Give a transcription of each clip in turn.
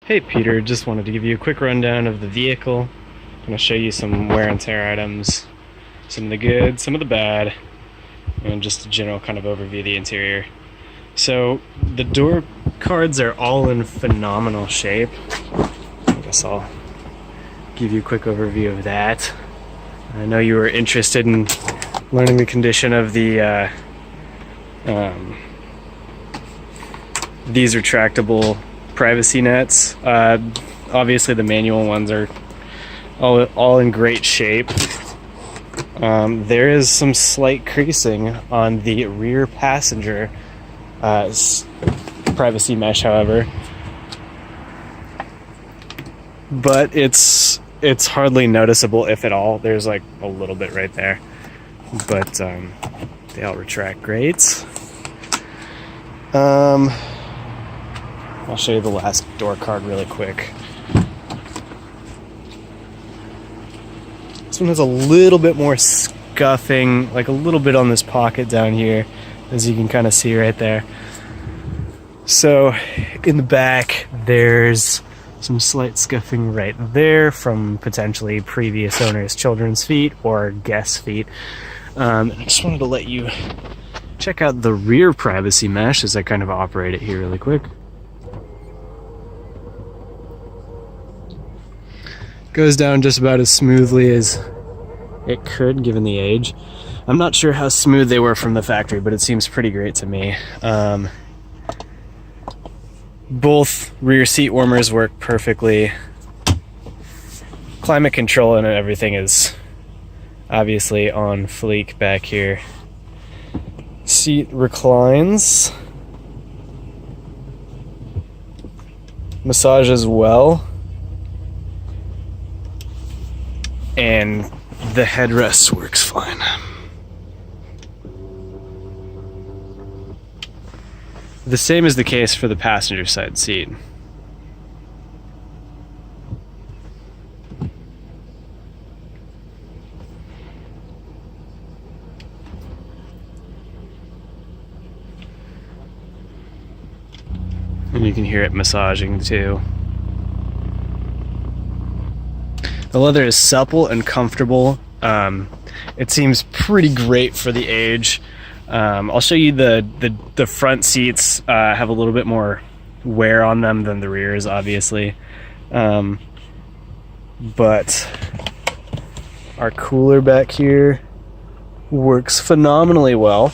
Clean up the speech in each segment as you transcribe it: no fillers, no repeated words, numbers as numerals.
Hey Peter, just wanted to give you a quick rundown of the vehicle. I'm going to show you some wear and tear items, some of the good, some of the bad, and just a general kind of overview of the interior. So the door cards are all in phenomenal shape. I guess I'll give you a quick overview of that. I know you were interested in learning the condition of the these retractable privacy nets. Obviously the manual ones are all in great shape. There is some slight creasing on the rear passenger privacy mesh, however, but it's hardly noticeable, if at all. There's like a little bit right there, but they all retract great. I'll show you the last door card really quick. This one has a little bit more scuffing, like a little bit on this pocket down here, as you can kind of see right there. So in the back, there's some slight scuffing right there from potentially previous owners' children's feet or guest feet. I just wanted to let you check out the rear privacy mesh as I kind of operate it here really quick. Goes down just about as smoothly as it could, given the age. I'm not sure how smooth they were from the factory, but it seems pretty great to me. Both rear seat warmers work perfectly. Climate control and everything is obviously on fleek back here. Seat reclines. Massage as well. And the headrest works fine. The same is the case for the passenger side seat. And you can hear it massaging too. The leather is supple and comfortable. It seems pretty great for the age. I'll show you the front seats have a little bit more wear on them than the rears, obviously. But our cooler back here works phenomenally well.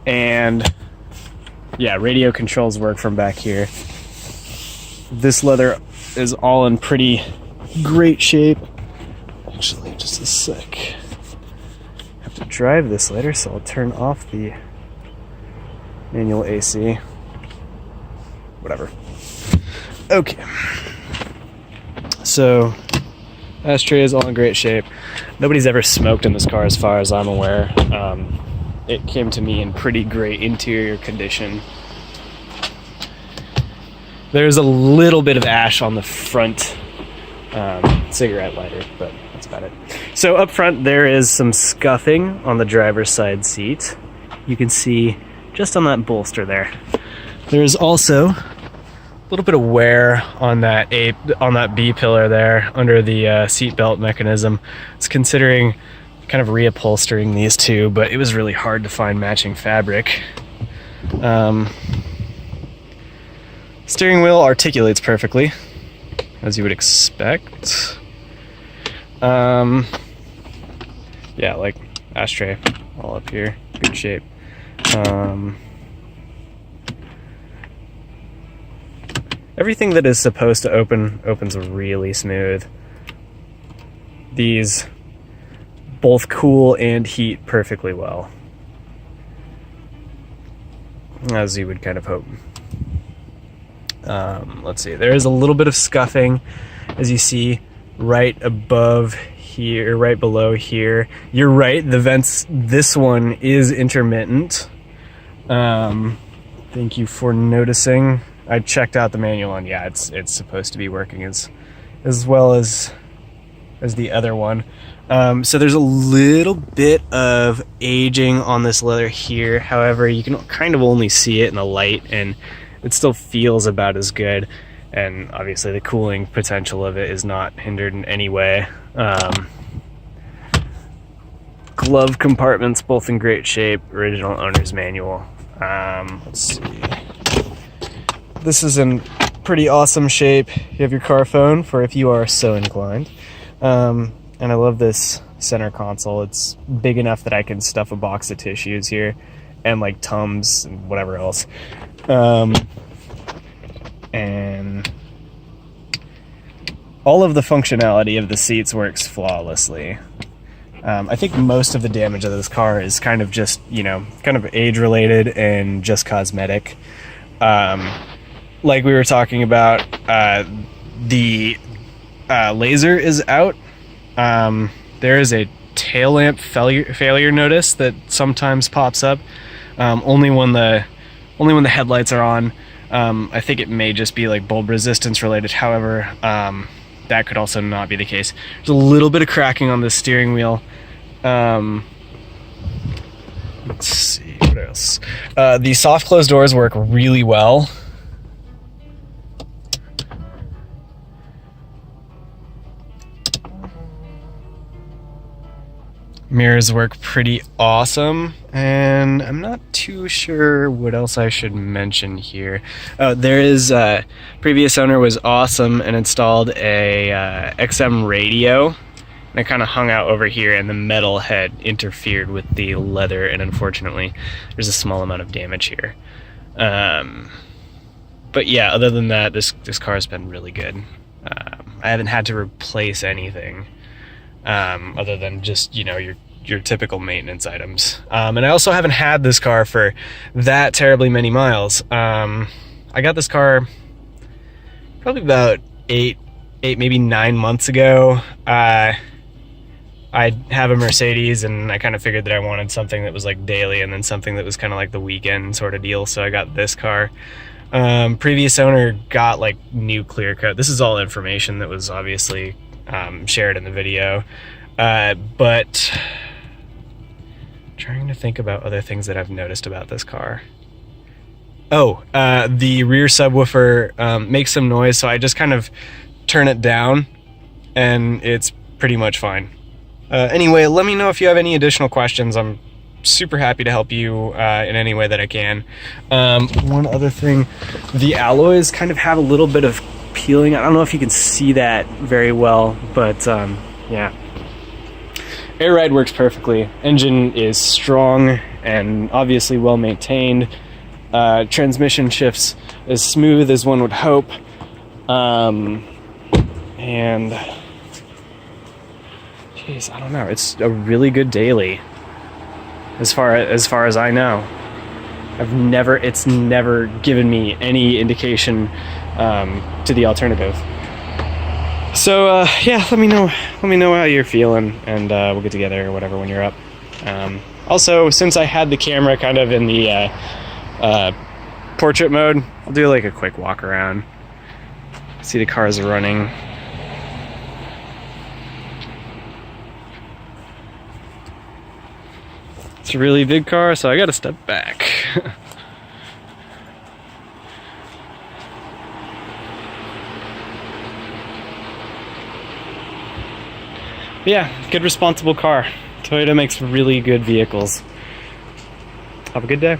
And yeah, radio controls work from back here. This leather is all in pretty great shape. Actually, just a sec. I have to drive this later, so I'll turn off the manual AC. Whatever. Okay. So, ashtray is all in great shape. Nobody's ever smoked in this car as far as I'm aware. It came to me in pretty great interior condition. There's a little bit of ash on the front cigarette lighter, but that's about it. So up front, there is some scuffing on the driver's side seat. You can see just on that bolster there. There's also a little bit of wear on that B pillar there under the seat belt mechanism. It's considering kind of reupholstering these two, but it was really hard to find matching fabric. Steering wheel articulates perfectly, as you would expect. Yeah, like ashtray all up here, good shape. Everything that is supposed to open opens really smooth. These both cool and heat perfectly well, as you would kind of hope. Let's see, there is a little bit of scuffing, as you see right above here, right below here. You're right, the vents, this one is intermittent. Thank you for noticing. I checked out the manual and yeah, it's supposed to be working as well as as the other one. So there's a little bit of aging on this leather here. However, you can kind of only see it in the light, and it still feels about as good. And obviously the cooling potential of it is not hindered in any way. Glove compartments, both in great shape. Original owner's manual. Let's see. This is in pretty awesome shape. You have your car phone for if you are so inclined. And I love this center console. It's big enough that I can stuff a box of tissues here and like Tums and whatever else. And all of the functionality of the seats works flawlessly. I think most of the damage of this car is kind of just, kind of age related and just cosmetic. Like we were talking about, the laser is out. There is a tail lamp failure notice that sometimes pops up, only when the headlights are on. I think it may just be like bulb resistance related. However, that could also not be the case. There's a little bit of cracking on the steering wheel. Let's see, what else? The soft closed doors work really well. Mirrors work pretty awesome, and I'm not too sure what else I should mention here. There is previous owner was awesome and installed a XM radio, and it kind of hung out over here, and the metal had interfered with the leather, and unfortunately there's a small amount of damage here. But yeah, other than that, this car has been really good. I haven't had to replace anything. Other than just, your typical maintenance items. And I also haven't had this car for that terribly many miles. I got this car probably about eight, maybe 9 months ago. I have a Mercedes, and I kind of figured that I wanted something that was like daily and then something that was kind of like the weekend sort of deal. So I got this car. Previous owner got like new clear coat. This is all information that was obviously shared in the video, but trying to think about other things that I've noticed about this car. The rear subwoofer makes some noise, so I just kind of turn it down and it's pretty much fine. Anyway, let me know if you have any additional questions. I'm super happy to help you in any way that I can. One other thing, the alloys kind of have a little bit of peeling. I don't know if you can see that very well, but yeah. Air ride works perfectly. Engine is strong and obviously well maintained. Transmission shifts as smooth as one would hope. And geez, I don't know. It's a really good daily, as far as I know. It's never given me any indication to the alternative. So yeah, let me know how you're feeling, and we'll get together or whatever when you're up. Also, since I had the camera kind of in the portrait mode, I'll do like a quick walk around, see the cars running. It's a really big car, so I gotta step back. Yeah, good responsible car. Toyota makes really good vehicles. Have a good day.